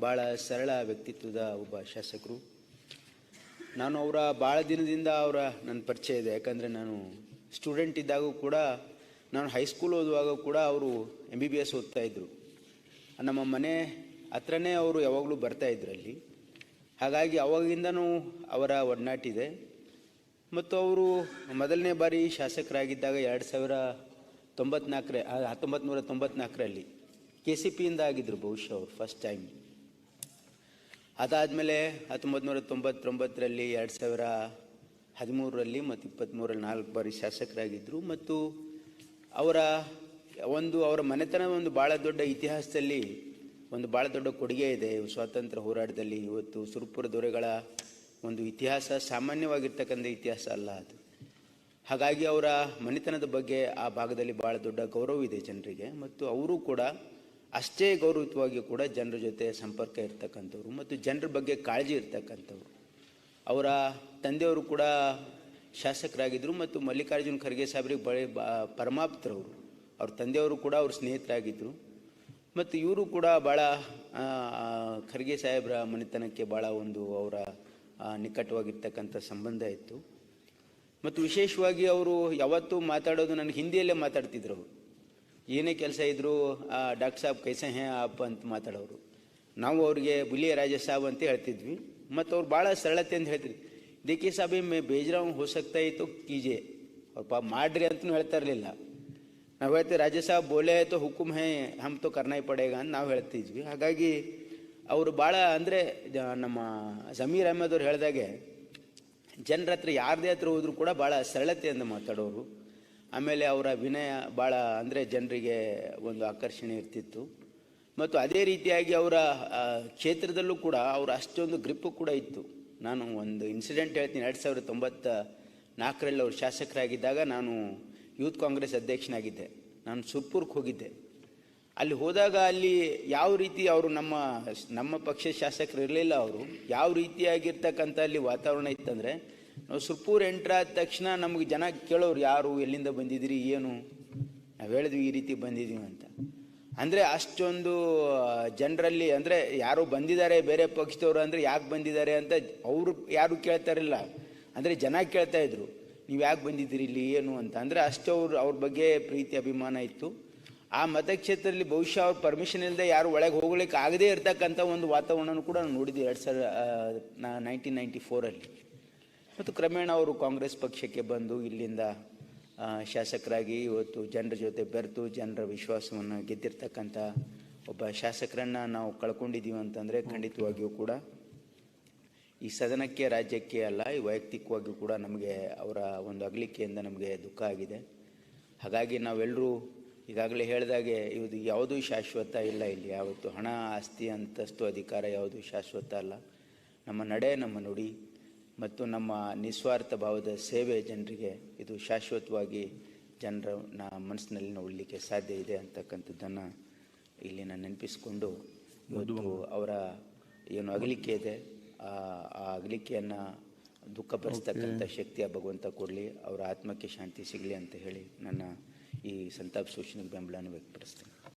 ಭಾಳ ಸರಳ ವ್ಯಕ್ತಿತ್ವದ ಒಬ್ಬ ಶಾಸಕರು. ನಾನು ಅವರ ಭಾಳ ದಿನದಿಂದ ನನ್ನ ಪರಿಚಯ ಇದೆ. ಯಾಕಂದರೆ ನಾನು ಸ್ಟೂಡೆಂಟ್ ಇದ್ದಾಗೂ ಕೂಡ, ನಾನು ಹೈಸ್ಕೂಲ್ ಓದುವಾಗ ಕೂಡ ಅವರು MBBS ಓದ್ತಾಯಿದ್ರು. ನಮ್ಮ ಮನೆ ಹತ್ರನೇ ಅವರು ಯಾವಾಗಲೂ ಬರ್ತಾಯಿದ್ರು ಅಲ್ಲಿ. ಹಾಗಾಗಿ ಅವಾಗಿಂದನೂ ಅವರ ಒಡನಾಟಿದೆ. ಮತ್ತು ಅವರು ಮೊದಲನೇ ಬಾರಿ ಶಾಸಕರಾಗಿದ್ದಾಗ 1994ರಲ್ಲಿ KCPಯಿಂದ ಆಗಿದ್ದರು ಬಹುಶಃ ಅವರು ಫಸ್ಟ್ ಟೈಮ್. ಅದಾದಮೇಲೆ 1999ರಲ್ಲಿ 2013ರಲ್ಲಿ ಮತ್ತು 2023ರಲ್ಲಿ 4 ಬಾರಿ ಶಾಸಕರಾಗಿದ್ದರು. ಮತ್ತು ಅವರ ಮನೆತನ ಒಂದು ಭಾಳ ದೊಡ್ಡ ಇತಿಹಾಸದಲ್ಲಿ ಒಂದು ಭಾಳ ದೊಡ್ಡ ಕೊಡುಗೆ ಇದೆ. ಸ್ವಾತಂತ್ರ್ಯ ಹೋರಾಟದಲ್ಲಿ ಇವತ್ತು ಸುರಪುರ ದೊರೆಗಳ ಒಂದು ಇತಿಹಾಸ ಸಾಮಾನ್ಯವಾಗಿರ್ತಕ್ಕಂಥ ಇತಿಹಾಸ ಅಲ್ಲ ಅದು. ಹಾಗಾಗಿ ಅವರ ಮನೆತನದ ಬಗ್ಗೆ ಆ ಭಾಗದಲ್ಲಿ ಭಾಳ ದೊಡ್ಡ ಗೌರವ ಇದೆ ಜನರಿಗೆ. ಮತ್ತು ಅವರು ಕೂಡ ಅಷ್ಟೇ ಗೌರವಯುತವಾಗಿ ಕೂಡ ಜನರ ಜೊತೆ ಸಂಪರ್ಕ ಇರ್ತಕ್ಕಂಥವ್ರು ಮತ್ತು ಜನರ ಬಗ್ಗೆ ಕಾಳಜಿ ಇರ್ತಕ್ಕಂಥವ್ರು. ಅವರ ತಂದೆಯವರು ಕೂಡ ಶಾಸಕರಾಗಿದ್ದರು ಮತ್ತು ಮಲ್ಲಿಕಾರ್ಜುನ ಖರ್ಗೆ ಸಾಹೇಬ್ರಿಗೆ ಪರಮಾಪ್ತರವರು. ಅವ್ರ ತಂದೆಯವರು ಕೂಡ ಅವ್ರ ಸ್ನೇಹಿತರಾಗಿದ್ದರು. ಮತ್ತು ಇವರು ಕೂಡ ಭಾಳ ಖರ್ಗೆ ಸಾಹೇಬ್ರ ಮನೆತನಕ್ಕೆ ಭಾಳ ಒಂದು ಅವರ ನಿಕಟವಾಗಿರ್ತಕ್ಕಂಥ ಸಂಬಂಧ ಇತ್ತು. ಮತ್ತು ವಿಶೇಷವಾಗಿ ಅವರು ಯಾವತ್ತೂ ಮಾತಾಡೋದು ನನಗೆ ಹಿಂದಿಯಲ್ಲೇ ಮಾತಾಡ್ತಿದ್ರು. ಅವರು ಏನೇ ಕೆಲಸ ಇದ್ದರೂ ಡಾಕ್ಟರ್ ಸಾಬ್ ಕೈಸೆ ಹೇ ಅಪ್ಪ ಅಂತ ಮಾತಾಡೋರು. ನಾವು ಅವ್ರಿಗೆ ಬುಲಿಯ ರಾಜ ಸಾಬ್ ಅಂತ ಹೇಳ್ತಿದ್ವಿ. ಮತ್ತು ಅವ್ರು ಭಾಳ ಸರಳತೆ ಅಂತ ಹೇಳ್ತಿದ್ವಿ. ದೇಖಿ ಸಾಬಿ ಮೇ ಬೇಜರಾವ್ ಹೋ ಸಕ್ತಾ ಇತ್ತು ಕೀಜೆ, ಅವ್ರು ಮಾಡ್ರಿ ಅಂತಲೂ ಹೇಳ್ತಾ ಇರಲಿಲ್ಲ. ನಾವು ಹೇಳ್ತೀವಿ ರಾಜ ಸಾಬ್ ಬೋಲೆ ತೋ ಹುಕುಮ್ ಹೇ ಹಮ್ ತೋ ಕರ್ನಾ ಪಡೇಗ ಅಂತ ನಾವು ಹೇಳ್ತಿದ್ವಿ. ಹಾಗಾಗಿ ಅವರು ಭಾಳ ಅಂದರೆ ನಮ್ಮ ಜಮೀರ್ ಅಹಮದ್ ಅವ್ರು ಹೇಳಿದಾಗೆ ಜನರ ಹತ್ರ ಯಾರದೇ ಹತ್ರ ಹೋದರೂ ಕೂಡ ಭಾಳ ಸರಳತೆಯಿಂದ ಮಾತಾಡೋರು. ಆಮೇಲೆ ಅವರ ವಿನಯ ಭಾಳ ಅಂದರೆ ಜನರಿಗೆ ಒಂದು ಆಕರ್ಷಣೆ ಇರ್ತಿತ್ತು. ಮತ್ತು ಅದೇ ರೀತಿಯಾಗಿ ಅವರ ಕ್ಷೇತ್ರದಲ್ಲೂ ಕೂಡ ಅವರ ಅಷ್ಟೊಂದು ಗ್ರಿಪ್ಪು ಕೂಡ ಇತ್ತು. ನಾನು ಒಂದು ಇನ್ಸಿಡೆಂಟ್ ಹೇಳ್ತೀನಿ. 2094ರಲ್ಲಿ ಅವರು ಶಾಸಕರಾಗಿದ್ದಾಗ ನಾನು ಯೂತ್ ಕಾಂಗ್ರೆಸ್ ಅಧ್ಯಕ್ಷನಾಗಿದ್ದೆ. ನಾನು ಸುರ್ಪುರ್ಗೆ ಹೋಗಿದ್ದೆ. ಅಲ್ಲಿ ಹೋದಾಗ ಅಲ್ಲಿ ಯಾವ ರೀತಿ ಅವರು ನಮ್ಮ ಪಕ್ಷದ ಶಾಸಕರು ಇರಲಿಲ್ಲ. ಅವರು ಯಾವ ರೀತಿಯಾಗಿರ್ತಕ್ಕಂಥ ಅಲ್ಲಿ ವಾತಾವರಣ ಇತ್ತಂದರೆ, ನಾವು ಸುರ್ಪುರ್ ಎಂಟ್ರಾದ ತಕ್ಷಣ ನಮಗೆ ಜನ ಕೇಳೋರು, ಯಾರು, ಎಲ್ಲಿಂದ ಬಂದಿದ್ದೀರಿ, ಏನು. ನಾವು ಹೇಳಿದ್ವಿ ಈ ರೀತಿ ಬಂದಿದ್ದೀವಿ ಅಂತ. ಅಂದರೆ ಅಷ್ಟೊಂದು ಜನರಲ್ಲಿ ಅಂದರೆ ಯಾರು ಬಂದಿದ್ದಾರೆ ಬೇರೆ ಪಕ್ಷದವರು ಅಂದರೆ ಯಾಕೆ ಬಂದಿದ್ದಾರೆ ಅಂತ ಅವರು ಯಾರು ಕೇಳ್ತಾರಿಲ್ಲ. ಅಂದರೆ ಜನ ಕೇಳ್ತಾಯಿದ್ರು, ನೀವು ಯಾಕೆ ಬಂದಿದ್ದೀರಿ ಇಲ್ಲಿ, ಏನು ಅಂತ. ಅಂದರೆ ಅಷ್ಟು ಅವ್ರ ಬಗ್ಗೆ ಪ್ರೀತಿ ಅಭಿಮಾನ ಇತ್ತು. ಆ ಮತಕ್ಷೇತ್ರದಲ್ಲಿ ಬಹುಶಃ ಅವ್ರ ಪರ್ಮಿಷನ್ ಇಲ್ಲದೆ ಯಾರು ಒಳಗೆ ಹೋಗ್ಲಿಕ್ಕೆ ಆಗದೇ ಇರ್ತಕ್ಕಂಥ ಒಂದು ವಾತಾವರಣನೂ ಕೂಡ ನೋಡಿದ್ವಿ 1994ರಲ್ಲಿ. ಮತ್ತು ಕ್ರಮೇಣ ಅವರು ಕಾಂಗ್ರೆಸ್ ಪಕ್ಷಕ್ಕೆ ಬಂದು ಇಲ್ಲಿಂದ ಶಾಸಕರಾಗಿ ಇವತ್ತು ಜನರ ಜೊತೆ ಬೆರೆತು ಜನರ ವಿಶ್ವಾಸವನ್ನು ಗೆದ್ದಿರ್ತಕ್ಕಂಥ ಒಬ್ಬ ಶಾಸಕರನ್ನು ನಾವು ಕಳ್ಕೊಂಡಿದ್ದೀವಿ ಅಂತಂದರೆ ಖಂಡಿತವಾಗಿಯೂ ಕೂಡ ಈ ಸದನಕ್ಕೆ, ರಾಜ್ಯಕ್ಕೆ ಅಲ್ಲ, ಈ ವೈಯಕ್ತಿಕವಾಗಿಯೂ ಕೂಡ ನಮಗೆ ಅವರ ಒಂದು ಅಗಲಿಕೆಯಿಂದ ನಮಗೆ ದುಃಖ ಆಗಿದೆ. ಹಾಗಾಗಿ ನಾವೆಲ್ಲರೂ ಈಗಾಗಲೇ ಹೇಳಿದಾಗೆ ಇದು ಯಾವುದೂ ಶಾಶ್ವತ ಇಲ್ಲ. ಇಲ್ಲಿ ಯಾವತ್ತು ಹಣ, ಆಸ್ತಿ, ಅಂತಸ್ತು, ಅಧಿಕಾರ ಯಾವುದೂ ಶಾಶ್ವತ ಅಲ್ಲ. ನಮ್ಮ ನಡೆ, ನಮ್ಮ ನುಡಿ ಮತ್ತು ನಮ್ಮ ನಿಸ್ವಾರ್ಥ ಭಾವದ ಸೇವೆ ಜನರಿಗೆ ಇದು ಶಾಶ್ವತವಾಗಿ ಜನರ ಮನಸ್ಸಿನಲ್ಲಿ ಉಳಿಲಿಕ್ಕೆ ಸಾಧ್ಯ ಇದೆ ಅಂತಕ್ಕಂಥದ್ದನ್ನು ಇಲ್ಲಿ ನಾನು ನೆನಪಿಸಿಕೊಂಡು ಇವತ್ತು ಅವರ ಏನು ಅಗಲಿಕೆ ಇದೆ ಆ ಅಗಲಿಕೆಯನ್ನು ದುಃಖಪಡಿಸ್ತಕ್ಕಂಥ ಶಕ್ತಿಯ ಭಗವಂತ ಕೊಡಲಿ, ಅವರ ಆತ್ಮಕ್ಕೆ ಶಾಂತಿ ಸಿಗಲಿ ಅಂತ ಹೇಳಿ ನನ್ನ ಈ ಸಂತಾಪ ಸೂಚನೆಗೆ ಬೆಂಬಲವನ್ನು ವ್ಯಕ್ತಪಡಿಸ್ತೇನೆ.